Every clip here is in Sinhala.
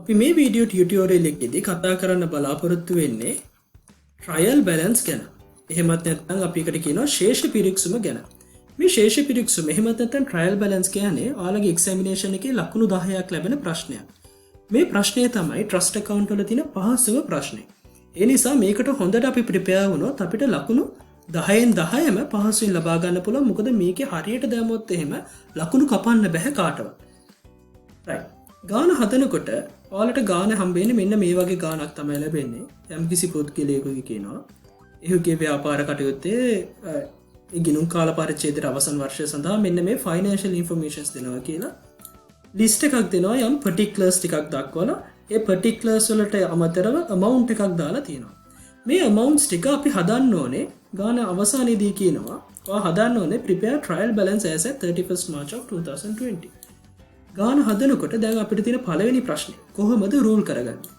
අපි මේ වීඩියෝ ටියුටෝරියල් එකේදී කතා කරන්න බලාපොරොත්තු වෙන්නේ ට්‍රයල් බැලන්ස් ගැන. එහෙමත් නැත්නම් අපි එකට කියනවා ශේෂ පිරික්සුම ගැන. මේ ශේෂ පිරික්සුම එහෙමත් නැත්නම් ට්‍රයල් බැලන්ස් කියන්නේ ඔයාලගේ එක්සැමිනේෂන් එකේ ලකුණු 10ක් ලැබෙන ප්‍රශ්නයක්. මේ ප්‍රශ්නය තමයි ට්‍රස්ට් account වල තියෙන පහසුම ප්‍රශ්නේ. ඒ නිසා මේකට හොඳට අපි ප්‍රිපෙයාර් වුණොත් අපිට ලකුණු 10න් 10ම පහසුවෙන් ලබා ගන්න පුළුවන්. මොකද මේකේ හරියට දැම්මොත් එහෙම ලකුණු කපන්න බෑ කාටවත්. right. ගාන හදනකොට ඔයාලට ගාන හම්බෙන්නේ මෙන්න මේ වගේ ගානක් තමයි ලැබෙන්නේ. යම්කිසි පුද්ගලයෙකුගේ කියනවා එහුගේ ව්‍යාපාර කටයුත්තේ ඒ ගිණුම් කාල පරිච්ඡේදයට අවසන් වර්ෂය සඳහා මෙන්න මේ ෆයිනෑන්ෂල් ඉන්ෆර්මේෂන්ස් දෙනවා කියලා ලිස්ට් එකක් දෙනවා. යම් පර්ටිකුලර්ස් ටිකක් දක්වලා ඒ පර්ටිකුලර්ස් වලට අමතරව amount එකක් දාලා තියෙනවා. මේ amounts ටික අපි හදන්න ඕනේ. ගාන අවසානයේදී කියනවා ඔයා හදන්න ඕනේ prepare trial balance as at 31st March of 2020. ගාන හදනකොට දැන් අපිට තියෙන පළවෙනි ප්‍රශ්නේ කොහොමද රූල් කරගන්නේ?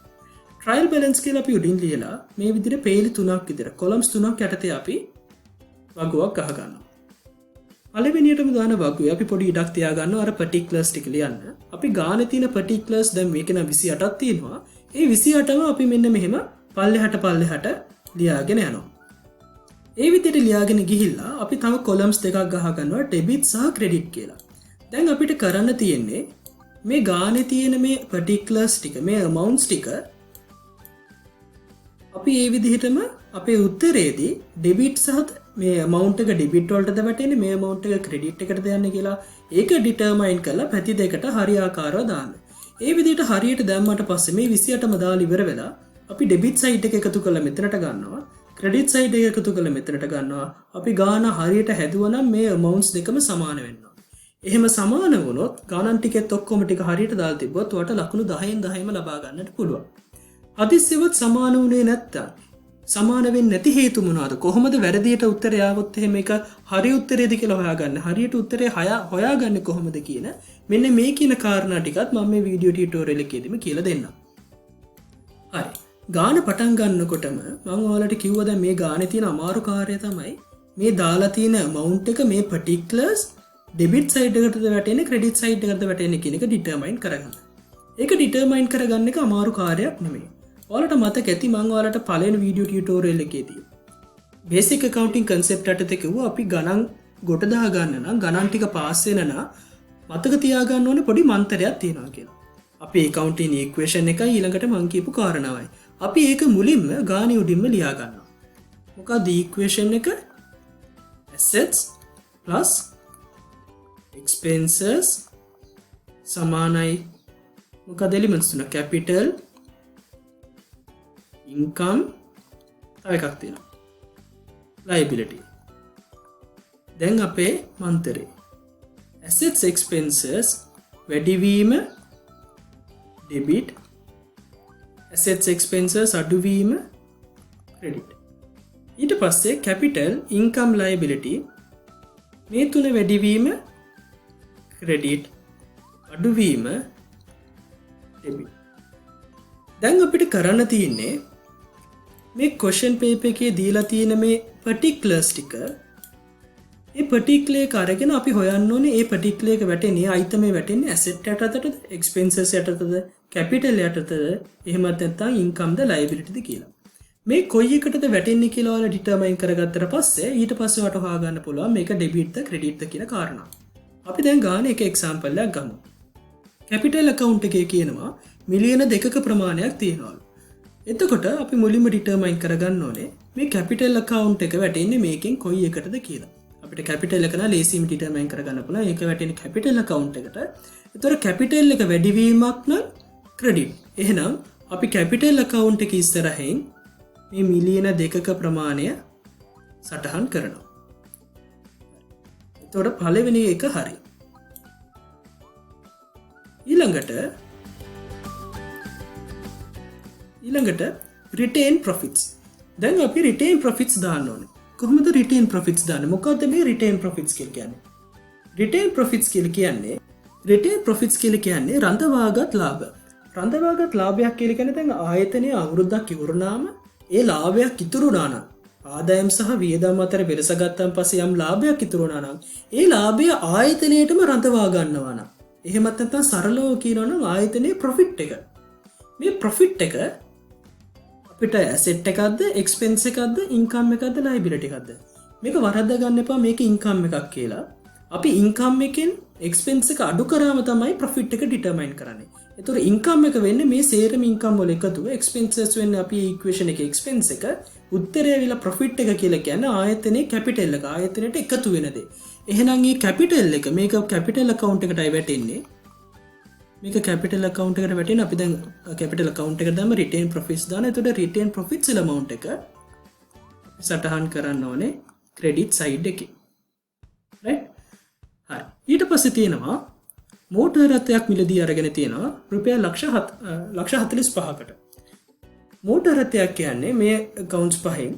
ට්‍රයල් බැලන්ස් කියලා අපි උඩින් ලියලා මේ විදිහට පේලි 3ක් විතර කොලම්ස් 3ක් යටතේ අපි වගුවක් ගහ ගන්නවා. පළවෙනියටම ගාන වගුවේ අපි පොඩි ඉඩක් තියා ගන්නවා අර පර්ටිකුලර්ස් ටික ලියන්න. අපි ගානේ තියෙන පර්ටිකුලර්ස් දැන් මේක නම් 28ක් තියෙනවා. ඒ 28ම අපි මෙන්න මෙහෙම පල්ලෙහාට ලියාගෙන යනවා. ඒ විදිහට ලියාගෙන ගිහිල්ලා අපි තව කොලම්ස් දෙකක් ගහ ගන්නවා ඩෙබිට් සහ ක්‍රෙඩිට් කියලා. දැන් අපිට කරන්න තියෙන්නේ මේ ගානේ තියෙන මේ particulars ටික මේ amounts ටික අපි ඒ විදිහටම අපේ උත්තරේදී debit සහ මේ amount එක debit වලටද වැටෙන්නේ මේ amount එක credit එකටද යන්නේ කියලා ඒක determine කරලා පැති දෙකට හරියාකාරව දාන්න. ඒ විදිහට හරියට දැම්මට පස්සේ මේ 28ම දාලා ඉවර වෙලා අපි debit side එක එකතු කරලා මෙතනට ගන්නවා credit side එක එකතු කරලා මෙතනට ගන්නවා. අපි ගාන හරියට හැදුවනම් මේ amounts දෙකම සමාන වෙනවා. එහෙම සමාන වුණොත් ගණන් ටිකෙත් ඔක්කොම ටික හරියට දාලා තිබ්බොත් ඔයාලට ලකුණු 10න් 10ම ලබා ගන්නට පුළුවන්. හදිස්සියවත් සමාන වුණේ නැත්තම් සමාන වෙන්නේ නැති හේතු මොනවාද? කොහොමද වැරදියට උත්තරය ආවොත් එහෙම එක හරි උත්තරේද කියලා හොයාගන්න. හරියට උත්තරේ හොයාගන්නේ කොහොමද කියන මෙන්න මේ කියන කාරණා ටිකත් මම මේ වීඩියෝ ටියුටෝරියල් එකේදීම කියලා දෙන්නම්. හරි. ගාන පටන් ගන්නකොටම මම ඔයාලට කිව්වා දැන් මේ ගානේ තියෙන අමාරු කාර්යය තමයි මේ දාලා තියෙන amount එක මේ particulars ඩෙබිට් සයිඩ් එකටද වැටෙන්නේ ක්‍රෙඩිට් සයිඩ් එකටද වැටෙන්නේ කියන එක ඩිටර්මයින් කරගන්න. ඒක ඩිටර්මයින් කරගන්න එක අමාරු කාර්යයක් නෙමෙයි. ඔයාලට මතක ඇති මම ඔයාලට පළවෙනි වීඩියෝ ටියුටෝරියල් එකේදී බේසික් accounting concept යටතේ කිව්වා අපි ගණන් ගොඩ දා ගන්න නම් ගණන් ටික පාස් වෙන නම් මතක තියාගන්න ඕනේ පොඩි මන්තරයක් තියෙනවා කියලා. අපි accounting equation එකයි ඊළඟට මම කියපු කාරණාවයි. අපි ඒක මුලින්ම ගානේ උඩින්ම ලියා ගන්නවා. මොකක්ද equation එක? assets plus expenses සමානයි මොකද එලිමන්ට්ස් තුන capital income තව එකක් තියෙනවා liability. දැන් අපේ මන්තරේ assets expenses වැඩිවීම debit assets expenses අඩුවීම credit. ඊට පස්සේ capital income liability මේ තුන වැඩිවීම credit අඩුවීම debit. දැන් අපිට කරන්න තියෙන්නේ මේ question paper එකේ දීලා තියෙන මේ particulars ටික ඒ particular එක අරගෙන අපි හොයන්න ඕනේ ඒ particular එක වැටෙන්නේ item එක වැටෙන්නේ asset යටතටද expenses යටතටද capital යටතටද එහෙමත් නැත්නම් income ද liability ද කියලා. මේ කොයි එකටද වැටෙන්නේ කියලා ඔයාලා determine කරගත්තට පස්සේ ඊට පස්සේ ඔයාලට හොයාගන්න පුළුවන් මේක debit ද credit ද කියන කාරණා. අපි දැන් ගන්න එක එක්සැම්පල් එකක් ගමු. කැපිටල් account එකේ කියනවා මිලියන 2ක ප්‍රමාණයක් තියෙනවලු. එතකොට අපි මුලින්ම ඩිටර්මයින් කරගන්න ඕනේ මේ කැපිටල් account එක වැටෙන්නේ මේකෙන් කොයි එකටද කියලා. අපිට කැපිටල් එක නම් ලේසියෙන් ඩිටර්මයින් කරගන්න පුළුවන්. ඒක වැටෙන්නේ කැපිටල් account එකට. ඒතර කැපිටල් එක වැඩිවීමක් නම් ක්‍රෙඩිට්. එහෙනම් අපි කැපිටල් account එක ඉස්සරහින් මේ මිලියන 2ක ප්‍රමාණය සටහන් කරනවා. තොට පළවෙනි එක හරි. ඊළඟට retain profits. දැන් අපි retain profits දාන්න ඕනේ. කොහොමද retain profits දාන්නේ? මොකක්ද මේ retain profits කියලා කියන්නේ? retain profits කියලා කියන්නේ රඳවාගත් ලාභ. රඳවාගත් ලාභයක් කියලා කියන්නේ දැන් ආයතනයේ අවුරුද්දක් ඉවරනාම ඒ ලාභයක් ඉතුරු වුණා නම් ආදායම් සහ වියදම් අතර වෙනස ගත්තන් පස්සේ යම් ලාභයක් ඉතුරු වුණා නම් ඒ ලාභය ආයතනයේටම රඳවා ගන්නවා නම් එහෙමත් නැත්නම් සරලව කියනවා නම් ආයතනයේ ප්‍රොෆිට් එක මේ ප්‍රොෆිට් එක අපිට ඇසෙට් එකක්ද එක්ස්පෙන්ස් එකක්ද ඉන්කම් එකක්ද ලයිබිලිටි එකක්ද මේක වරද්ද ගන්න එපා මේක ඉන්කම් එකක් කියලා අපි ඉන්කම් එකෙන් එක්ස්පෙන්ස් එක අඩු කරාම තමයි ප්‍රොෆිට් එක ඩිටර්මයින් කරන්නේ එතකොට ඉන්කම් එක වෙන්නේ මේ සේරම ඉන්කම් වල එකතුව එක්ස්පෙන්සස් වෙන්නේ අපි ඉක්වේෂන් එකේ එක්ස්පෙන්ස් එක උත්තරය විලා ප්‍රොෆිට් එක කියලා කියන්නේ ආයතනයේ කැපිටල් එක ආයතනයට එකතු වෙන දේ එහෙනම් මේ කැපිටල් එක මේක කැපිටල් account එකටයි වැටෙන්නේ මේක කැපිටල් account එකට වැටෙන අපි දැන් කැපිටල් account එකට දාම retain profits දාන. එතකොට retain profits amount එක සටහන් කරන්න ඕනේ credit side එකේ. right? හරි. ඊට පස්සේ තියෙනවා මෝටර් රථයක් මිලදී අරගෙන තියෙනවා රුපියල් ලක්ෂ 45කට. මෝටර් රථයක් කියන්නේ මේ accounts පහෙන්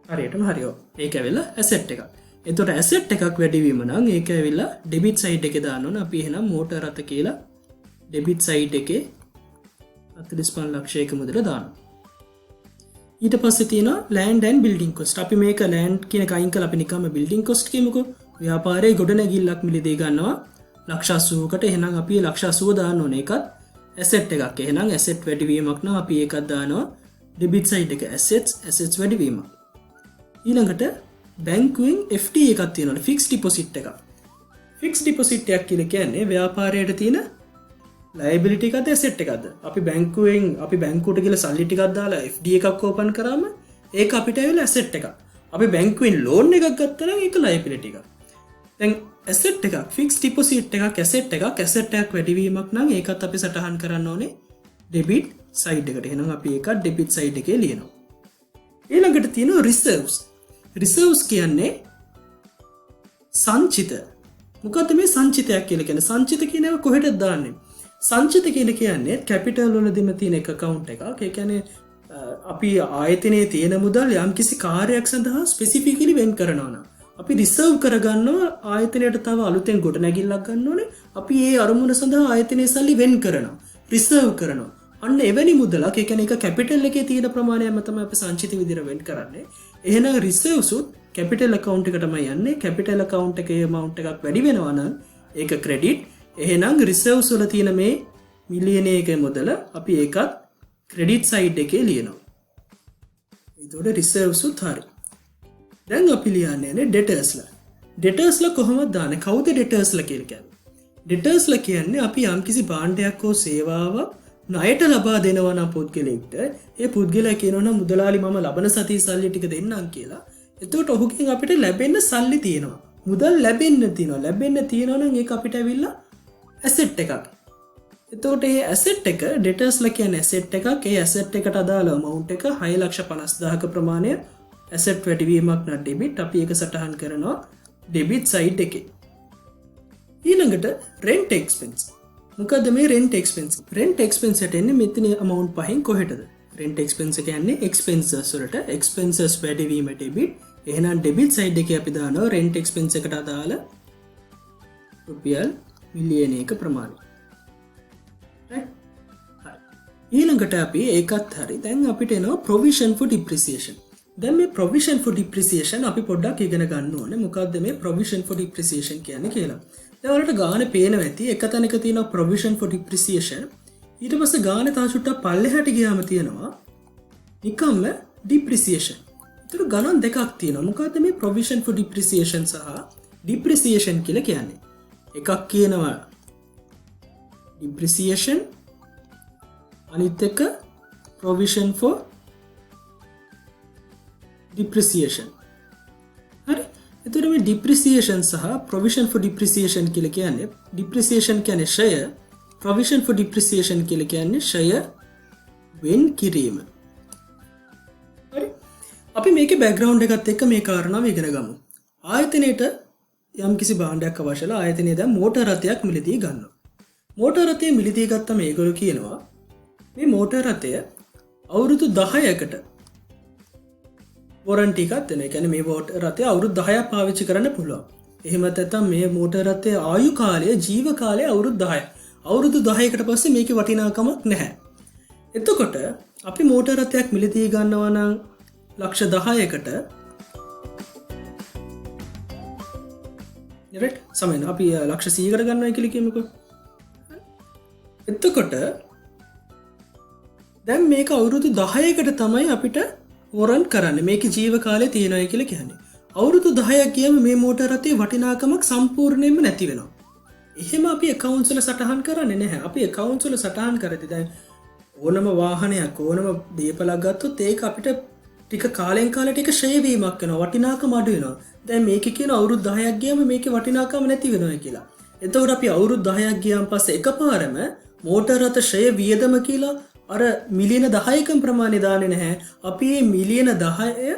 හරියටම හරියෝ. ඒක ඇවිල්ලා asset එකක්. එතකොට ඇසෙට් එකක් වැඩිවීම නම් ඒක ඇවිල්ලා ඩෙබිට් සයිඩ් එකේ දාන්න ඕන. අපි එහෙනම් මෝටර් රථ කියලා ඩෙබිට් සයිඩ් එකේ 45 ලක්ෂයක මුදල දානවා. ඊට පස්සේ තියෙනවා land and building cost. අපි මේක land කියන එක අයින් කරලා අපි නිකම්ම building cost කියමුකෝ. ව්‍යාපාරයේ ගොඩනැගිල්ලක් මිලදී ගන්නවා ලක්ෂ 80කට. එහෙනම් අපි ලක්ෂ 80 දාන්න ඕනේ. ඒකත් ඇසෙට් එකක්. එහෙනම් ඇසෙට් වැඩිවීමක් නම් අපි ඒකත් දානවා ඩෙබිට් සයිඩ් එක assets වැඩිවීමක්. ඊළඟට බැංකුවෙන් FD එකක් තියෙනවා ෆික්ස් ඩිපොසිට් එකක්. ෆික්ස් ඩිපොසිට් එකක් කියලා කියන්නේ ව්‍යාපාරයට තියෙන ලයබිලිටි එකක්ද ඇසෙට් එකක්ද? අපි බැංකුවට ගිහලා සල්ලි ටිකක් දාලා FD එකක් ඕපන් කරාම ඒක අපිට ඇවිල්ලා ඇසෙට් එකක්. අපි බැංකුවෙන් ලෝන් එකක් ගත්තා නම් ඒක ලයබිලිටි එකක්. දැන් ඇසෙට් එකක් ෆික්ස් ඩිපොසිට් එකක් ඇසෙට් එකක් වැඩිවීමක් නම් ඒකත් අපි සටහන් කරන්න ඕනේ ඩෙබිට් සයිඩ් එකට. එහෙනම් අපි ඒකත් ඩෙබිට් සයිඩ් එකේ ලියනවා. ඊළඟට තියෙනවා රිසර්ව්ස් කියන්නේ සංචිත. මොකද්ද මේ සංචිතයක් කියලා කියන්නේ? සංචිත කියන එක කොහෙටද දාන්නේ? සංචිත කියලා කියන්නේ කැපිටල් වලදීම තියෙන එක account එකක්. ඒ කියන්නේ අපි ආයතනයේ තියෙන මුදල් යම්කිසි කාර්යයක් සඳහා ස්පෙસિෆිකලි වෙන් කරනවා නම් අපි රිසර්ව් කරගන්නවා ආයතනයට තව අලුතෙන් ගොඩනැගිල්ලක් ගන්න ඕනේ. අපි ඒ අරමුණ සඳහා ආයතනයේ සල්ලි වෙන් කරනවා. රිසර්ව් කරනවා. අන්න එවැනි මුදලක් ඒ කියන්නේ ඒක කැපිටල් එකේ තියෙන ප්‍රමාණයම තමයි අපි සංචිත විදිහට වෙන් කරන්නේ. එහෙනම් රිසර්ව්ස් උත් කැපිටල් account එකටමයි යන්නේ. කැපිටල් account එකේ amount එකක් වැඩි වෙනවා නම් ඒක ක්‍රෙඩිට්. එහෙනම් රිසර්ව්ස් වල තියෙන මේ මිලියන එක මුදල අපි ඒකත් ක්‍රෙඩිට් සයිඩ් එකේ ලියනවා. ඒතකොට රිසර්ව්ස් උත් හරි. දැන් අපි ලියන්නේ ඩෙටර්ස්ලා. ඩෙටර්ස්ලා කොහොමද දාන්නේ? කවුද ඩෙටර්ස්ලා කියලා කියන්නේ? ඩෙටර්ස්ලා කියන්නේ අපි යම්කිසි භාණ්ඩයක් හෝ සේවාවක් ණයට ලබා දෙනවා නම් පුද්ගලයෙක්ට ඒ පුද්ගලයා කියනවා නම් මුදලාලි මම ලබන සතිය සල්ලි ටික දෙන්නම් කියලා. එතකොට ඔහුගෙන් අපිට ලැබෙන්න සල්ලි තියෙනවා. මුදල් ලැබෙන්න තියෙනවා නම් ඒක අපිට ඇවිල්ලා ඇසෙට් එකක්. එතකොට මේ ඇසෙට් එක ඩෙටර්ස්ලා කියන්නේ ඇසෙට් එකක්. ඒ ඇසෙට් එකට අදාළ amount එක 6,50,000ක ප්‍රමාණය ඇසෙට් වැඩිවීමක් නම් ඩෙබිට්. අපි ඒක සටහන් කරනවා ඩෙබිට් සයිඩ් එකේ. ඊළඟට rent expense. මොකද මේ rent expense එකට එන්නේ මෙතන amount පහෙන් කොහෙටද? rent expense කියන්නේ expenses වලට expenses වැඩිවීම ඩෙබිට්. එහෙනම් ඩෙබිට් සයිඩ් එකේ අපි දානවා rent expense එකට අදාළ රුපියල් මිලියන 1 ප්‍රමාණය. right? හරි. ඊළඟට අපි ඒකත් හරි. දැන් අපිට එනවා provision for depreciation. දැන් මේ provision for depreciation අපි පොඩ්ඩක් ඉගෙන ගන්න ඕනේ. මොකද්ද මේ provision for depreciation කියන්නේ කියලා? දැන් වලට ගානේ පේනවා ඇති. එක තැනක තියෙනවා provision for depreciation. ඊට පස්සේ ගානේ තව චුට්ටක් පල්ලෙහාට ගියාම තියෙනවා නිකම්ම depreciation. ඒතර ගණන් දෙකක් තියෙනවා. මොකද්ද මේ provision for depreciation සහ depreciation කියලා කියන්නේ? එකක් කියනවා depreciation අනිත් එක provision for depreciation. හරි. එතකොට මේ depreciation සහ provision for depreciation කියලා කියන්නේ depreciation කියන්නේ ෂය, provision for depreciation කියලා කියන්නේ ෂය වෙන් කිරීම. හරි. අපි මේකේ background එකත් එක්ක මේ කාරණාව ඉගෙන ගමු. ආයතනයේට යම්කිසි භාණ්ඩයක් අවශ්‍යලා ආයතනයේ දැන් මෝටර් රථයක් මිලදී ගන්නවා. මෝටර් රථය මිලදී ගත්තම ඒගොල්ලෝ කියනවා මේ මෝටර් රථය අවුරුදු 10කට වොරන්ටි එකක් දෙනවා. ඒ කියන්නේ මේ මෝටර් රථය අවුරුදු 10ක් පාවිච්චි කරන්න පුළුවන්. එහෙම නැත්නම් මේ මෝටර් රථයේ ආයු කාලය ජීව කාලය අවුරුදු 10යි. අවුරුදු 10කට පස්සේ මේකේ වටිනාකමක් නැහැ. එතකොට අපි මෝටර් රථයක් මිලදී ගන්නවා නම් ලක්ෂ 10කට right සමහරවිට අපි ලක්ෂ 100කට ගන්නවා කියලා කියමුකෝ. එතකොට දැන් මේක අවුරුදු 10කට තමයි අපිට වොරන්ට් කරන්නේ. මේකේ ජීව කාලය තියෙනවා කියලා කියන්නේ. අවුරුදු 10ක් ගියම මේ මෝටර රථයේ වටිනාකමක් සම්පූර්ණයෙන්ම නැති වෙනවා. එහෙම අපි accounts වල සටහන් කරන්නේ නැහැ. අපි accounts වල සටහන් කරද්දී දැන් ඕනම වාහනයක් ඕනම දීපලක් ගත්තොත් ඒක අපිට ටික කාලෙන් කාලට ඒක ෂේ වීමක් වෙනවා. වටිනාකම අඩු වෙනවා. දැන් මේකේ කියන අවුරුදු 10ක් ගියම මේකේ වටිනාකම නැති වෙනවා කියලා. එතකොට අපි අවුරුදු 10ක් ගියාන් පස්සේ එකපාරම මෝටර රථ ෂේ වියදම කියලා අර මිලියන 10ක ප්‍රමාණය දාන්නේ නැහැ. අපි මේ මිලියන 10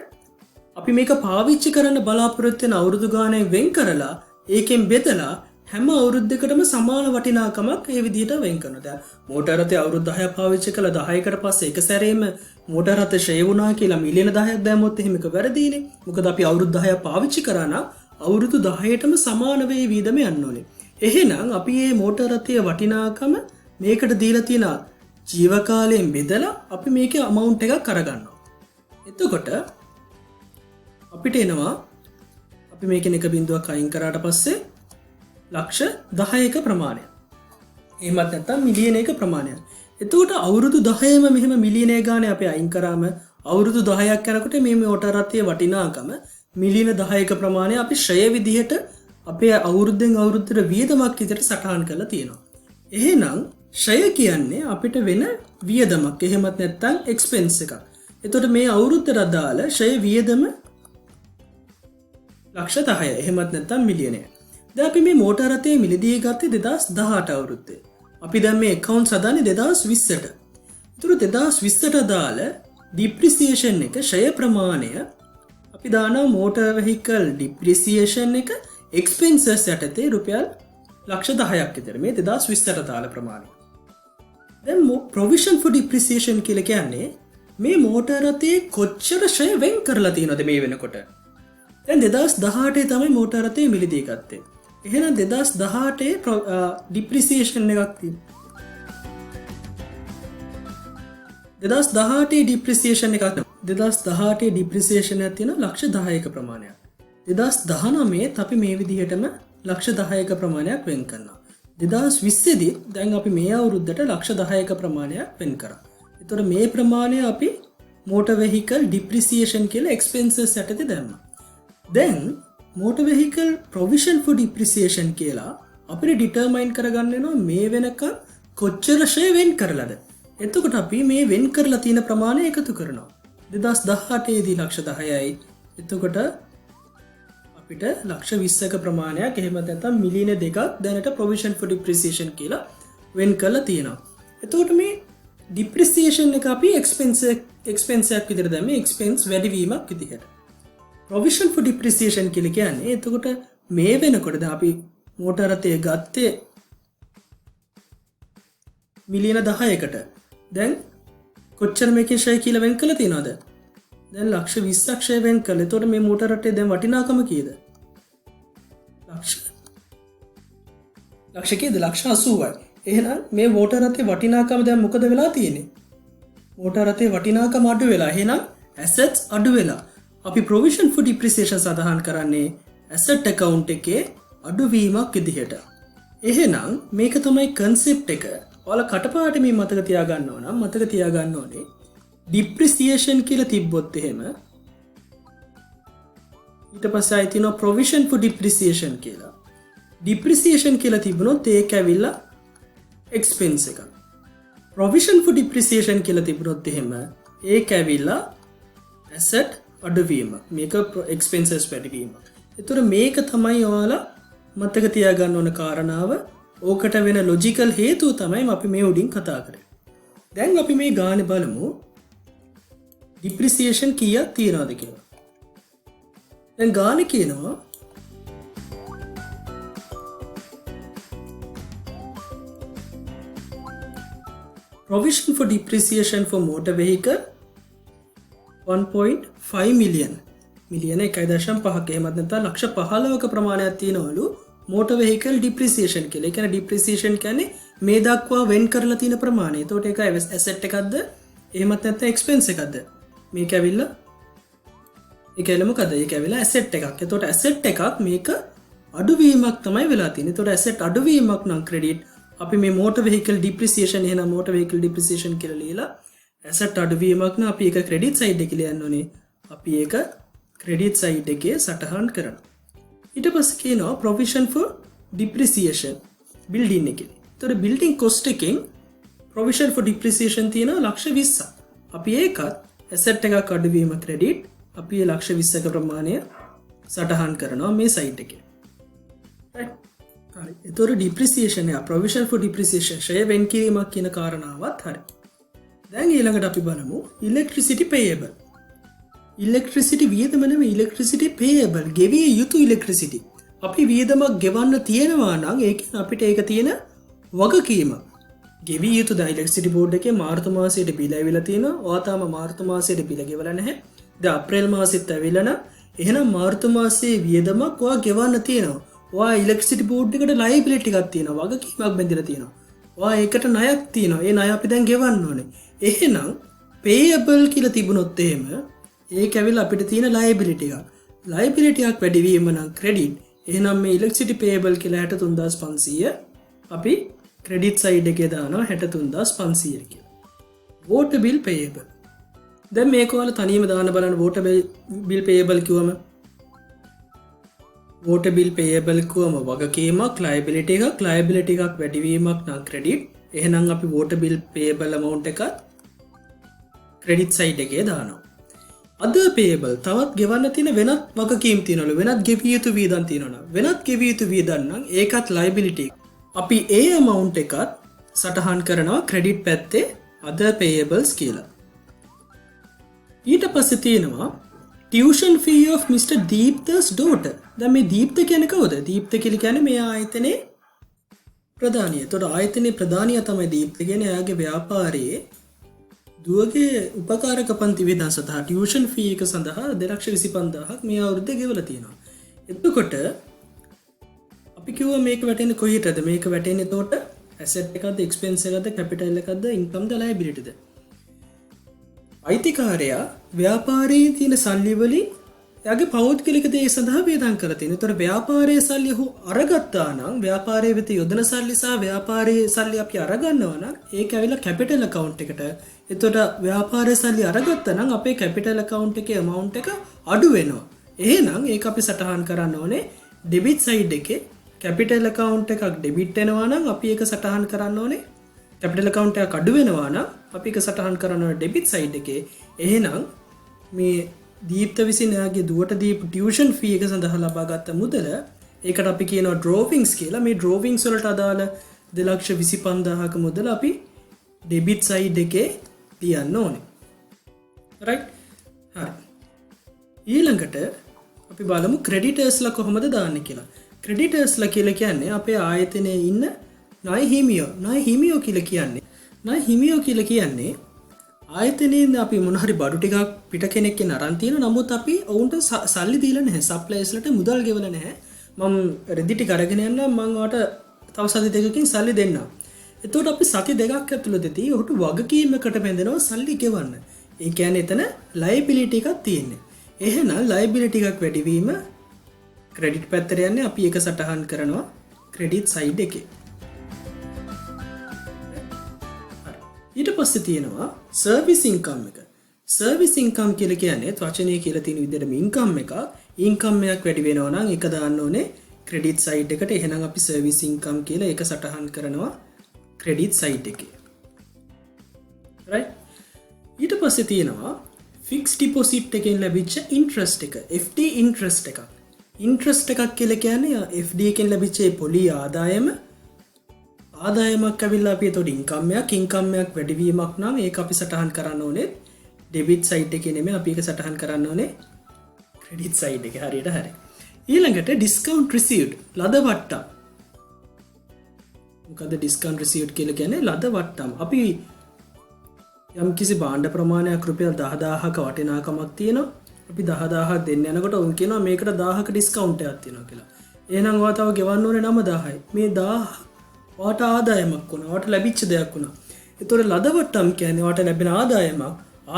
අපි මේක පාවිච්චි කරන්න බලාපොරොත්තු වෙන අවුරුදු ගානේ වෙන් කරලා ඒකෙන් බෙදලා හැම අවුරුද්දකටම සමාන වටිනාකමක් ඒ විදිහට වෙන් කරනවා. දැන් මෝටර රථය අවුරුදු 10ක් පාවිච්චි කළා 10කට පස්සේ එක සැරේම මෝටර රථ ෂේ වුණා කියලා මිලියන 10ක් දැම්මොත් එහෙම එක වැරදීනේ. මොකද අපි අවුරුදු 10ක් පාවිච්චි කරා නම් අවුරුදු 10ටම සමාන වේ වීදම යන්න ඕනේ. එහෙනම් අපි මේ මෝටර රථයේ වටිනාකම මේකට දීලා තියෙන ජීව කාලයෙන් බෙදලා අපි මේකේ amount එකක් අරගන්නවා. එතකොට අපිට එනවා අපි මේකෙන් එක බිඳුවක් අයින් කරාට පස්සේ ලක්ෂ 10ක ප්‍රමාණය. එහෙමත් නැත්නම් මිලියනයක ප්‍රමාණයක්. එතකොට අවුරුදු 10ම මෙහෙම මිලියනය ගානේ අපි අයින් කරාම අවුරුදු 10ක් යනකොට මේ මෝටර රථයේ වටිනාකම මිලියන 10ක ප්‍රමාණය අපි ශ්‍රේය විදිහට අපේ අවුරුද්දෙන් අවුරුද්දට වියදමක් විදිහට සටහන් කරලා තියෙනවා. එහෙනම් ශ්‍රේය කියන්නේ අපිට වෙන වියදමක්. එහෙමත් නැත්නම් එක්ස්පෙන්ස් එකක්. එතකොට මේ අවුරුද්දට අදාළ ශ්‍රේය වියදම ලක්ෂ 10. එහෙමත් නැත්නම් මිලියනය. දැන් අපි මේ මෝටර රථයේ මිලදී ගත්තේ 2018 අවුරුද්දේ. අපි දැන් මේ accounts හදන්නේ 2020ට. ඒතර 2020ට අදාළ depreciation එක ශ්‍රේය ප්‍රමාණය අපි දානවා motor vehicle depreciation එක expenses යටතේ රුපියල් ලක්ෂ 10ක් විතර. මේ 2020ට අදාළ ප්‍රමාණය. දැන් provision for depreciation කියලා කියන්නේ මේ මෝටර රථයේ කොච්චර ශ්‍රේය වෙන් කරලා තියෙනවද මේ වෙනකොට. දැන් 2018 තමයි මෝටර රථයේ මිලදී ගත්තේ. එහෙනම් 2018 depreciation එකක් තියෙනවා. 2018 depreciation එකක් 2018 depreciation එකක් තියෙනවා ලක්ෂ 10ක ප්‍රමාණයක්. 2019 අපි මේ විදිහටම ලක්ෂ 10ක ප්‍රමාණයක් වෙන් කරනවා. 2020 දී දැන් අපි මේ අවුරුද්දට ලක්ෂ 10ක ප්‍රමාණයක් වෙන් කරා. ඒතකොට මේ ප්‍රමාණය අපි motor vehicle depreciation කියලා expenses යටතේ දැම්මා. දැන් motor vehicle provision for depreciation කියලා අපිට determine කරගන්න වෙනවා මේ වෙනකන් කොච්චර ශ්‍රේය වෙන් කරලාද. එතකොට අපි මේ වෙන් කරලා තියෙන ප්‍රමාණය එකතු කරනවා. 2018 දී ලක්ෂ 10යි. එතකොට අපිට ලක්ෂ 20ක ප්‍රමාණයක් එහෙම නැත්නම් මිලියන 2ක් දැනට provision for depreciation කියලා වෙන් කරලා තියෙනවා. එතකොට මේ depreciation එක අපි expense එකක් විදිහට දැම්මේ expense වැඩි වීමක් විදිහට. provision for depreciation කියලා කියන්නේ එතකොට මේ වෙනකොට දැන් අපි මෝටර රථය ගත්තේ මිලියන 10කට. දැන් කොච්චර මේකේ ශ්‍රේය කියලා වෙන් කළා තියෙනවද? දැන් ලක්ෂ 20ක් ශ්‍රේය වෙන් කළා. එතකොට මේ මෝටර රථයේ දැන් වටිනාකම කීයද? ලක්ෂ කීයද? ලක්ෂ 80යි. එහෙනම් මේ මෝටර රථයේ වටිනාකම දැන් මොකද වෙලා තියෙන්නේ? මෝටර රථයේ වටිනාකම අඩු වෙලා. එහෙනම් assets අඩු වෙලා. අපි provision for depreciation සඳහන් කරන්නේ asset account එකේ අඩුවීමක් විදිහට. එහෙනම් මේක තමයි concept එක. ඔයාලා කටපාඩමින් මතක තියාගන්න ඕන නම් මතක තියාගන්න ඕනේ depreciation කියලා තිබ්බොත් එහෙම ඊට පස්සේ ආයි තියෙනවා provision for depreciation කියලා. depreciation කියලා තිබුණොත් ඒක ඇවිල්ලා expense එකක්. provision for depreciation කියලා තිබුණොත් එහෙම ඒක ඇවිල්ලා asset අඩුවීම. මේක expenses වැඩිවීම. ඒතර මේක තමයි ඔයාලා මතක තියාගන්න ඕන කාරණාව. ඕකට වෙන logical හේතුව තමයි අපි මේ උඩින් කතා කරන්නේ. දැන් අපි මේ ගානේ බලමු depreciation කීයක් තියනවද කියලා. දැන් ගානේ කියනවා provision for depreciation for motor vehicle 1.5 million. මිලියන 1.5ක එහෙමත් නැත්නම් ලක්ෂ 15ක ප්‍රමාණයක් තියෙනවලු motor vehicle depreciation කියලා. ඒ කියන්නේ depreciation කියන්නේ මේ දක්වා වෙන් කරලා තියෙන ප්‍රමාණය. ඒතකොට ඒක asset එකක්ද? එහෙමත් නැත්නම් expense එකක්ද? මේක ඇවිල්ලා ඒක ඇවිල්ලා මොකද? ඒක ඇවිල්ලා asset එකක්. ඒතකොට asset එකක් මේක අඩුවීමක් තමයි වෙලා තියෙන්නේ. ඒතකොට asset අඩුවීමක් නම් credit අපි මේ motor vehicle depreciation එහෙනම් motor vehicle depreciation කියලා ලියලා ඇසට් අඩුවීමක් නම් අපි ඒක ක්‍රෙඩිට් සයිඩ් එකේ ලියන්න ඕනේ. අපි ඒක ක්‍රෙඩිට් සයිඩ් එකේ සටහන් කරනවා. ඊට පස්සේ කියනවා provision for depreciation building එකේ. ඒතකොට building cost එකෙන් provision for depreciation තියෙනවා ලක්ෂ 20ක්. අපි ඒකත් asset එකක් අඩුවීම ක්‍රෙඩිට් අපි ඒ ලක්ෂ 20ක ප්‍රමාණය සටහන් කරනවා මේ සයිඩ් එකේ. right. හරි. ඒතකොට depreciation එක provision for depreciation ෂය වෙන් කිරීමක් කියන කාරණාවත් හරි. දැන් ඊළඟට අපි බලමු electricity payable. electricity වියදම නෙමෙයි electricity payable ගෙවිය යුතු electricity. අපි වියදමක් ගෙවන්න තියෙනවා නම් ඒකෙන් අපිට ඒක තියෙන වගකීම. ගෙවිය යුතු දැන් electricity board එකේ මාර්තු මාසයේ බිල ඇවිල්ලා තියෙනවා. ඔයා තාම මාර්තු මාසයේ බිල ගෙවලා නැහැ. දැන් අප්‍රේල් මාසෙත් ඇවිල්ලා නම් එහෙනම් මාර්තු මාසයේ වියදමක් ඔයා ගෙවන්න තියෙනවා. ඔයා electricity board එකට liability එකක් තියෙනවා. වගකීමක් බැඳලා තියෙනවා. ඔයා ඒකට ණයක් තියෙනවා. ඒ ණය අපි දැන් ගෙවන්න ඕනේ. එහෙනම් payable කියලා තිබුණොත් එහෙම ඒක ඇවිල්ලා අපිට තියෙන liability එකක්. liability එකක් වැඩි වීම නම් credit. එහෙනම් මේ electricity payable කියලා 63500 අපි credit side එකේ දානවා 63500 කියලා. water bill payable. දැන් මේක ඔයාලා තනියම දාන්න බලන්න water bill payable කිව්වම water bill payable කිව්වම වගකීමක් liability එකක් වැඩි වීමක් නම් credit. එහෙනම් අපි water bill payable amount එකත් credit side එකේ දානවා. other payable තවත් ගෙවන්න තියෙන වෙනත් වගකීම් තියෙනවලු. වෙනත් ගෙවිය යුතු වියදම් තියෙනවා. වෙනත් ගෙවිය යුතු වියදම් නම් ඒකත් liability. අපි ඒ amount එකත් සටහන් කරනවා credit පැත්තේ other payables කියලා. ඊට පස්සේ තියෙනවා tuition fee of Mr. Deeptha's daughter. දැන් මේ දීප්ත කියන්නේ කවුද? දීප්ත කියලා කියන්නේ මේ ආයතනයේ ප්‍රධානිය. එතකොට ආයතනයේ ප්‍රධානියා තමයි දීප්ත කියන්නේ. එයාගේ ව්‍යාපාරයේ දුවගේ උපකාරක පන්ති වියදම් සඳහා ටියුෂන් ෆී එක සඳහා 225000ක් මේ අවුරුද්දේ ගෙවලා තියෙනවා. එතකොට අපි කිව්වා මේක වැටෙන්නේ කොහේටද? මේක වැටෙන්නේ එතකොට asset එකක්ද, expense එකක්ද, capital එකක්ද, income ද, liability ද? අයිතිකාරයා ව්‍යාපාරයේ තියෙන සල්ලි වලින් එයාගේ පෞද්ගලික දේ සඳහා වියදම් කරලා තියෙනවා. එතකොට ව්‍යාපාරයේ සල්ලි ඔහු අරගත්තා නම් ව්‍යාපාරයේ වෙත යොදන සල්ලි සහ ව්‍යාපාරයේ සල්ලි අපි අරගන්නවා නම් ඒක ඇවිල්ලා capital account එකට. එතකොට ව්‍යාපාරයේ සල්ලි අරගත්තා නම් අපේ capital account එකේ amount එක අඩු වෙනවා. එහෙනම් ඒක අපි සටහන් කරන්න ඕනේ debit side එකේ capital account එකක් debit වෙනවා නම් අපි ඒක සටහන් කරන්න ඕනේ capital account එකක් අඩු වෙනවා නම් අපි ඒක සටහන් කරන්න ඕනේ debit side එකේ. එහෙනම් මේ දීප්ත විසින් එයාගේ දුවට දීපු ටියුෂන් ෆී එක සඳහා ලබාගත් මුදල ඒකට අපි කියනවා drawings කියලා. මේ drawings වලට අදාළ 225000ක මුදල අපි debit side එකේ තියන්න ඕනේ. right? හරි. ඊළඟට අපි බලමු creditors ලා කොහොමද දාන්නේ කියලා. creditors ලා කියලා කියන්නේ අපේ ආයතනයේ ඉන්න ණය හිමියෝ. ණය හිමියෝ කියලා කියන්නේ ආයතනයෙන් අපි මොන හරි බඩු ටිකක් පිට කෙනෙක්ගෙන් අරන් තියෙනවා. නමුත් අපි ඔවුන්ට සල්ලි දීලා නැහැ. සප්ලයර්ස්ලට මුදල් ගෙවලා නැහැ. මම රෙදි ටික අරගෙන යන්නම් මම ඔයාලට තව සති දෙකකින් සල්ලි දෙන්නම්. එතකොට අපි සති දෙකක් ඇතුළතදී ඔහුට වගකීමකට බැඳෙනවා සල්ලි ගෙවන්න. ඒ කියන්නේ එතන liability එකක් තියෙන්නේ. එහෙනම් liability එකක් වැඩි වීම credit පැත්තට යන්නේ අපි ඒක සටහන් කරනවා credit side එකේ. ඊට පස්සේ තියෙනවා service income එක. service income කියලා කියන්නේ වචනේ කියලා තියෙන විදිහටම income එකක්. income එකක් වැඩි වෙනවා නම් ඒක දාන්න ඕනේ credit side එකට. එහෙනම් අපි service income කියලා ඒක සටහන් කරනවා credit side එකේ. right? ඊට පස්සේ තියෙනවා fixed deposit එකෙන් ලැබිච්ච interest එක. FD interest එකක්. interest එකක් කියලා කියන්නේ FD එකෙන් ලැබිච්ච පොලි ආදායමක් ඇවිල්ලා අපි එතකොට income එකක් වැඩිවීමක් නම් ඒක අපි සටහන් කරන්න ඕනේ debit side එකේ නෙමෙයි අපි ඒක සටහන් කරන්න ඕනේ credit side එකේ. හරියට හරි. ඊළඟට discount received ලද වට්ටම්. මොකද discount received කියලා කියන්නේ ලද වට්ටම්. අපි යම් කිසි භාණ්ඩ ප්‍රමාණයක් රුපියල් 10000ක වටිනාකමක් තියෙනවා. අපි 10000ක් දෙන්න යනකොට උන් කියනවා මේකට 1000ක discount එකක් තියෙනවා කියලා. එහෙනම් ඔයා තව ගෙවන්න ඕනේ 9000යි. මේ 1000 ඔයාට ආදායමක් වුණා. ඔයාට ලැබිච්ච දෙයක් වුණා. ඒතකොට ලද වට්ටම් කියන්නේ ඔයාට ලැබෙන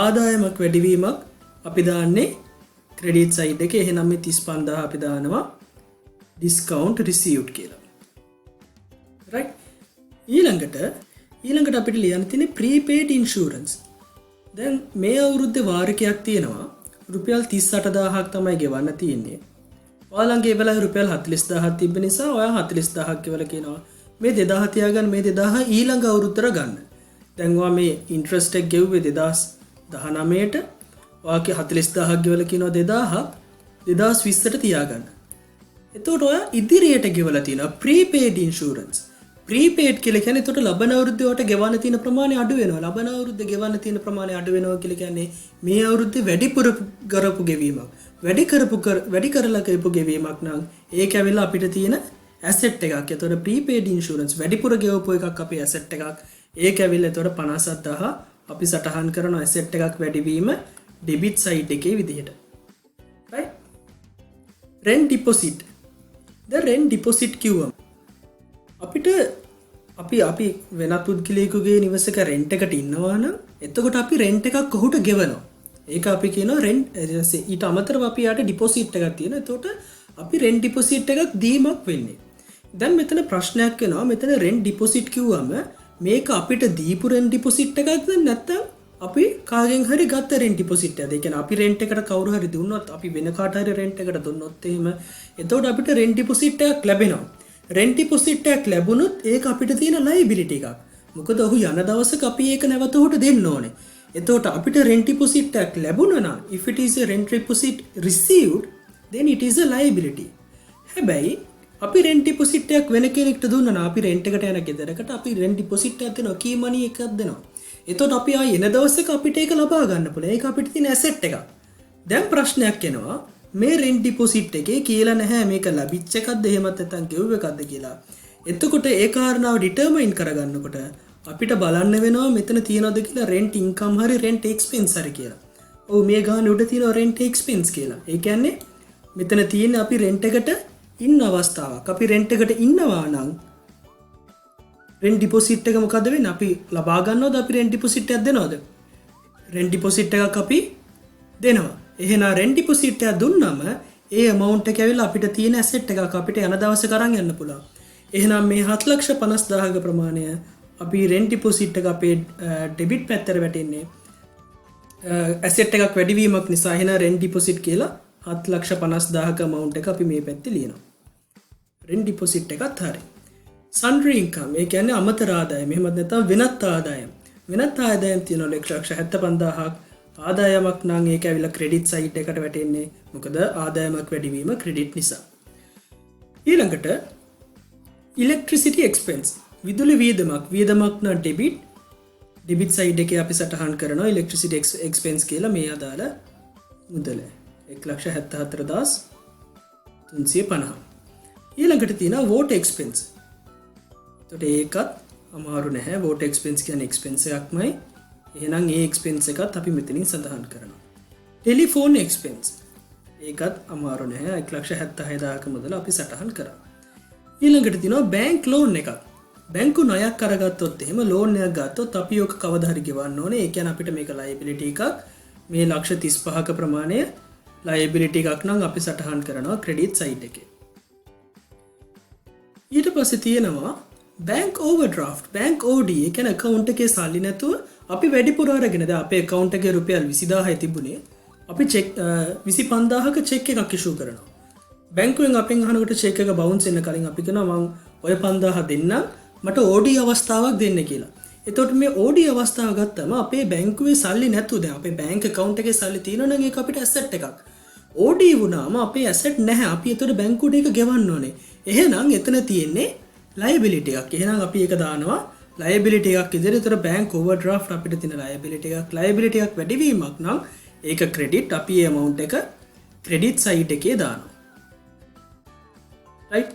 ආදායමක් වැඩිවීමක් අපි දාන්නේ credit side එකේ. එහෙනම් මේ 35000 අපි දානවා discount received කියලා. right? ඊළඟට අපිට ලියන්න තියෙන්නේ prepaid insurance. දැන් මේ අවුරුද්දේ වාරිකයක් තියෙනවා රුපියල් 38000ක් තමයි ගෙවන්න තියෙන්නේ. ඔයාලගේ ඒ වෙලාවේ රුපියල් 40000ක් තිබ්බ නිසා ඔයා 40000ක් කියලා කියනවා. මේ 2000 තියාගන්න මේ 2000 ඊළඟ අවුරුද්දට ගන්න. දැන් ඔයා මේ ඉන්ට්‍රස්ට් එක ගෙව්වේ 2019ට ඔයාගේ 40000ක් ගෙවලා කියනවා 2000ක් 2020ට තියාගන්න. එතකොට ඔයා ඉදිරියට ගෙවලා තියෙනවා ප්‍රීපේඩ් ඉන්ෂුරන්ස්. ප්‍රීපේඩ් කියලා කියන්නේ එතකොට ලබන අවුරුද්දේ ඔයාට ගෙවන්න තියෙන ප්‍රමාණය අඩු වෙනවා. ලබන අවුරුද්දේ ගෙවන්න තියෙන ප්‍රමාණය අඩු වෙනවා කියලා කියන්නේ මේ අවුරුද්දේ වැඩිපුර කරපු ගෙවීමක්. වැඩි කරලා කරපු ගෙවීමක් නම් ඒක ඇවිල්ලා අපිට තියෙන ඇසෙට් එකක්. එතකොට ප්‍රීපේඩ් ඉන්ෂුරන්ස් වැඩිපුර ගෙවපු එකක් අපේ ඇසෙට් එකක්. ඒක ඇවිල්ලා එතකොට 57000 අපි සටහන් කරන ඇසෙට් එකක් වැඩිවීම ඩෙබිට් සයිඩ් එකේ විදිහට. right? rent deposit. the rent deposit කිව්වම අපිට අපි වෙනත් පුද්ගලයෙකුගේ නිවසක රෙන්ට් එකට ඉන්නවා නම් එතකොට අපි රෙන්ට් එකක් ඔහුට ගෙවනවා. ඒක අපි කියනවා රෙන්ට් ඊට අමතරව අපි යාට ඩිපොසිට් එකක් තියෙනවා. එතකොට අපි රෙන්ට් ඩිපොසිට් එකක් දීමක් වෙන්නේ. දැන් මෙතන ප්‍රශ්නයක් එනවා. මෙතන රෙන්ට් ඩිපොසිට් කිව්වම මේක අපිට දීපු රෙන්ට් ඩිපොසිට් එකක්ද නැත්නම් අපි කාගෙන් හරි ගත්ත රෙන්ට් ඩිපොසිට් එකද? ඒ කියන්නේ අපි රෙන්ට් එකට කවුරු හරි දුන්නොත් අපි වෙන කාට හරි රෙන්ට් එකට දුන්නොත් එහෙම එතකොට අපිට රෙන්ට් ඩිපොසිට් එකක් ලැබෙනවා. රෙන්ට් ඩිපොසිට් එකක් ලැබුණොත් ඒක අපිට තියෙන ලයබිලිටි එකක්. මොකද ඔහු යන දවසක අපි ඒක නැවත ඔහුට දෙන්න ඕනේ. එතකොට අපිට රෙන්ට් ඩිපොසිට් එකක් ලැබුණා නම් if it is a rent deposit received then it is a liability. හැබැයි අපි රෙන්ට් ඩිපොසිට් එකක් වෙන කෙනෙක්ට දුන්නා නම් අපි රෙන්ට් එකට යන ගෙදරකට අපි රෙන්ට් ඩිපොසිට් එකක් දෙනවා කී මනි එකක් දෙනවා. එතකොට අපි ආයෙ එන දවසක අපිට ඒක ලබා ගන්න පුළුවන්. ඒක අපිට තියෙන ඇසෙට් එකක්. දැන් ප්‍රශ්නයක් එනවා මේ රෙන්ට් ඩිපොසිට් එකේ කියලා නැහැ මේක ලැබිච්ච එකක්ද එහෙමත් නැත්නම් ගෙවුව එකක්ද කියලා. එතකොට ඒ කාරණාව ඩිටර්මයින් කරගන්නකොට අපිට බලන්න වෙනවා මෙතන තියනවද කියලා රෙන්ට් ඉන්කම් හරි රෙන්ට් එක්ස්පෙන්ස් හරි කියලා. ඔව් මේ ගානේ උඩ තියෙනවා රෙන්ට් එක්ස්පෙන්ස් කියලා. ඒ කියන්නේ මෙතන තියෙන්නේ අපි රෙන්ට් එකට ඉන්න අවස්ථාවක්. අපි රෙන්ට් එකට ඉන්නවා නම් රෙන්ට් ඩිපොසිට් එක මොකද වෙන්නේ? අපි ලබා ගන්නවද අපි රෙන්ට් ඩිපොසිට් එකක් දෙනවද? රෙන්ට් ඩිපොසිට් එකක් අපි දෙනවා. එහෙනම් රෙන්ට් ඩිපොසිට් එක දුන්නම ඒ amount එක ඇවිල්ලා අපිට තියෙන asset එකක් අපිට යන දවසක අරන් යන්න පුළුවන්. එහෙනම් මේ 7,50,000ක ප්‍රමාණය අපි රෙන්ට් ඩිපොසිට් එක අපේ ඩෙබිට් පැත්තට වැටෙන්නේ asset එකක් වැඩිවීමක් නිසා. එහෙනම් රෙන්ට් ඩිපොසිට් කියලා 7,50,000ක amount එක අපි මේ පැත්තේ ලියනවා. රෙන්ට් ඩිපොසිට් එකත් හරි. sundry income ඒ කියන්නේ අමතර ආදායම. එහෙමත් නැත්නම් වෙනත් ආදායම්. වෙනත් ආදායම් තියෙනවා 1,75,000ක්. ආදායමක් නම් ඒක ඇවිල්ලා ක්‍රෙඩිට් සයිඩ් එකට වැටෙන්නේ. මොකද ආදායමක් වැඩිවීම ක්‍රෙඩිට් නිසා. ඊළඟට ඉලෙක්ට්‍රිසිටි එක්ස්පෙන්ස්. විදුලි වියදමක් නම් ඩෙබිට් සයිඩ් එකේ අපි සටහන් කරනවා ඉලෙක්ට්‍රිසිටි එක්ස්පෙන්ස් කියලා මේ අදාළ මුදල 1,74,350. ඊළඟට තියෙනවා වෝටර් එක්ස්පෙන්ස්. එතකොට ඒකත් අමාරු නැහැ. වෝටර් එක්ස්පෙන්ස් කියන්නේ එක්ස්පෙන්ස් එකක්මයි. එහෙනම් ඒ එක්ස්පෙන්ස් එකත් අපි මෙතනින් සඳහන් කරනවා. Telephone expense. ඒකත් අමාරු නැහැ. 1,76,000ක මුදල අපි සටහන් කරා. ඊළඟට තියෙනවා බැංක් ලෝන් එකක්. බැංකු ණයක් අරගත්තොත් එහෙම ලෝන් එකක් ගත්තොත් අපි ඔක කවදා හරි ගෙවන්න ඕනේ. ඒ කියන්නේ අපිට මේක ලයබිලිටි එකක්. මේ 1,35,000ක ප්‍රමාණය ලයබිලිටි එකක් නම් අපි සටහන් කරනවා ක්‍රෙඩිට් සයිඩ් එකේ. ඊට පස්සේ තියෙනවා බැංක් ඕවර්ඩ්‍රාෆ්ට්. Bank OD. ඒ කියන්නේ account එකේ සල්ලි නැතුව අපි වැඩිපුර අරගෙන දැන් අපේ account එකේ රුපියල් 20000යි තිබුණේ. අපි චෙක් 25000ක චෙක් එකක් ඉෂුව කරනවා. බැංකුවෙන් අපෙන් අහනකොට චෙක් එක බවුන්ස් වෙන්න කලින් අපි කියනවා මම ඔය 5000 දෙන්නම් මට OD අවස්ථාවක් දෙන්න කියලා. එතකොට මේ OD අවස්ථාව ගත්තම අපේ බැංකුවේ සල්ලි නැතුව දැන් අපේ බැංක් account එකේ සල්ලි තියෙනවා නම් ඒක අපිට asset එකක්. OD වුණාම අපේ asset නැහැ. අපි එතකොට බැංකුවට ඒක ගෙවන්න ඕනේ. එහෙනම් එතන තියෙන්නේ liability එකක්. එහෙනම් අපි ඒක දානවා liability එකක් විදිහට. ඒතර bank overdraft අපිට තියෙන liability එකක්. liability එකක් වැඩිවීමක් නම් ඒක credit. අපි ඒ amount එක credit side එකේ දානවා. right?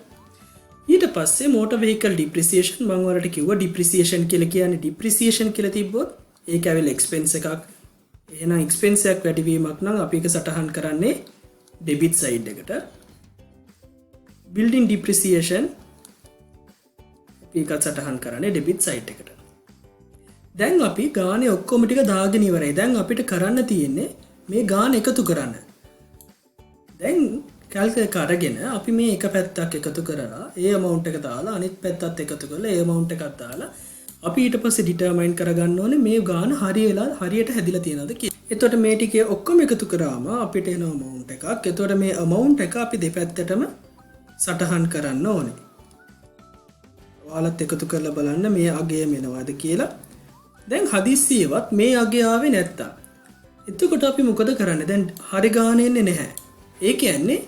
ඊට පස්සේ motor vehicle depreciation මම ඔයාලට කිව්වා depreciation කියලා කියන්නේ depreciation කියලා තිබ්බොත් ඒක ඇවිල්ලා expense එකක්. එහෙනම් expense එකක් වැඩිවීමක් නම් අපි ඒක සටහන් කරන්නේ debit side එකට. building depreciation ඒකත් සටහන් කරන්නේ ඩෙබිට් සයිඩ් එකට. දැන් අපි ගානේ ඔක්කොම ටික දාගෙන ඉවරයි. දැන් අපිට කරන්න තියෙන්නේ මේ ගාන එකතු කරන්න. දැන් කැල්කියුලේටර් අරගෙන අපි මේ එක පැත්තක් එකතු කරලා ඒ amount එක දාලා අනිත් පැත්තත් එකතු කරලා ඒ amount එකක් දාලා අපි ඊට පස්සේ ඩිටර්මයින් කරගන්න ඕනේ මේ ගාන හරියට හැදිලා තියෙනවද කියලා. එතකොට මේ ටිකේ ඔක්කොම එකතු කරාම අපිට එන amount එකක්. එතකොට මේ amount එක අපි දෙපැත්තටම සටහන් කරන්න ඕනේ. ඔයාලත් එකතු කරලා බලන්න මේ අගය මෙනවද කියලා. දැන් හදිස්සියවත් මේ අගය ආවේ නැත්තම් එතකොට අපි මොකද කරන්නේ? දැන් හරි ගාන එන්නේ නැහැ. ඒ කියන්නේ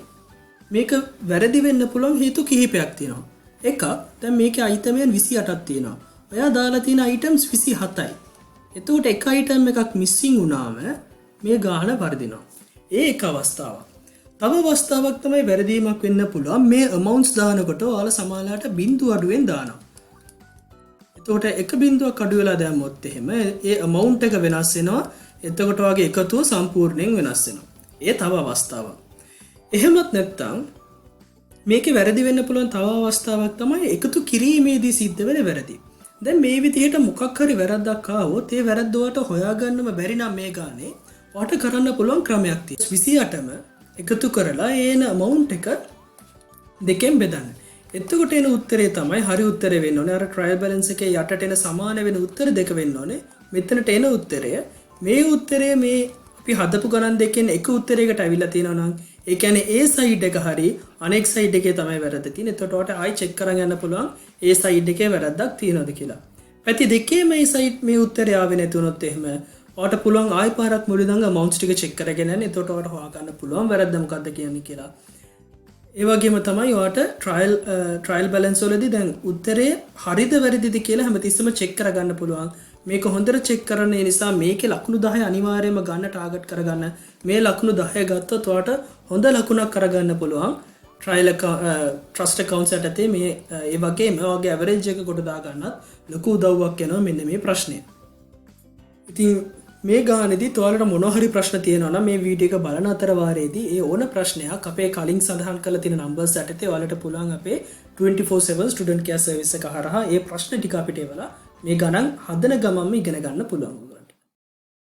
මේක වැරදි වෙන්න පුළුවන් හේතු කිහිපයක් තියෙනවා. එකක් දැන් මේකේ අයිටමයන් 28ක් තියෙනවා. ඔයා දාලා තියෙන අයිටම්ස් 27යි. එතකොට එක අයිටම් එකක් මිසින් වුණාම මේ ගාන වර්ධිනවා. ඒ එක අවස්ථාවක්. තව අවස්ථාවක් තමයි වැරදීමක් වෙන්න පුළුවන් මේ amounts දානකොට ඔයාලා සමානලාට බිංදුව අඩුවෙන් දානවා. එතකොට එක බිංදුවක් අඩු වෙලා දැම්මොත් එහෙම ඒ amount එක වෙනස් වෙනවා. එතකොට වගේ එකතුව සම්පූර්ණයෙන් වෙනස් වෙනවා. ඒ තව අවස්ථාවක්. එහෙමත් නැත්නම් මේකේ වැරදි වෙන්න පුළුවන් තව අවස්ථාවක් තමයි එකතු කිරීමේදී සිද්ධ වෙන වැරදි. දැන් මේ විදිහට මොකක් හරි වැරද්දක් ආවොත් ඒ වැරද්ද වලට හොයාගන්නම බැරි නම් මේ ගානේ ඔයාට කරන්න පුළුවන් ක්‍රමයක් තියෙනවා. 28ම එකතු කරලා එන amount එක දෙකෙන් බෙදන්න. එතකොට එන උත්තරේ තමයි හරි උත්තරේ වෙන්න ඕනේ. අර trial balance එකේ යටට එන සමාන වෙන උත්තර දෙක වෙන්න ඕනේ. මෙතනට එන උත්තරය මේ උත්තරය මේ අපි හදපු ගණන් දෙකෙන් එක උත්තරයකට අවිලා තියෙනවා නම් ඒ කියන්නේ ඒ සයිඩ් එක හරි අනෙක් සයිඩ් එකේ තමයි වැරද්ද තියෙන්නේ. එතකොට ඔයාට ආයි චෙක් කරන් යන්න පුළුවන් ඒ සයිඩ් එකේ වැරද්දක් තියෙනවද කියලා. පැති දෙකේම මේ සයිඩ් මේ උත්තරය ආවේ නැතුනොත් එහෙම ඔයාට පුළුවන් ආයි පාරක් මුලින් ඉඳන් amounts ටික චෙක් කරගෙන යන්න. එතකොට ඔයාට හොයාගන්න පුළුවන් වැරද්ද මොකද්ද කියන්නේ කියලා. ඒ වගේම තමයි ඔයාට trial balance වලදී දැන් උත්තරේ හරිද වැරදිද කියලා හැමතිස්සෙම චෙක් කරගන්න පුළුවන්. මේක හොඳට චෙක් කරන්න ඒ නිසා මේකේ ලකුණු 10 අනිවාර්යයෙන්ම ගන්න ටාගට් කරගන්න. මේ ලකුණු 10 ගත්තොත් ඔයාට හොඳ ලකුණක් කරගන්න පුළුවන්. trial trust accounts යටතේ මේ ඒ වගේම ඔයගේ average එක කොට දා ගන්නත් ලොකු උදව්වක් වෙනවා මෙන්න මේ ප්‍රශ්නය. ඉතින් මේ ගානේදී ඔයාලට මොන හරි ප්‍රශ්න තියෙනවා නම් මේ වීඩියෝ එක බලන අතර වාරයේදී ඒ ඕන ප්‍රශ්නයක් අපේ කලින් සඳහන් කරලා තියෙන numbers යටතේ ඔයාලට පුළුවන් අපේ 24/7 student care service එක හරහා ඒ ප්‍රශ්න ටික අපිට එවලා මේ ගණන් හදන ගමන්ම ඉගෙන ගන්න පුළුවන්.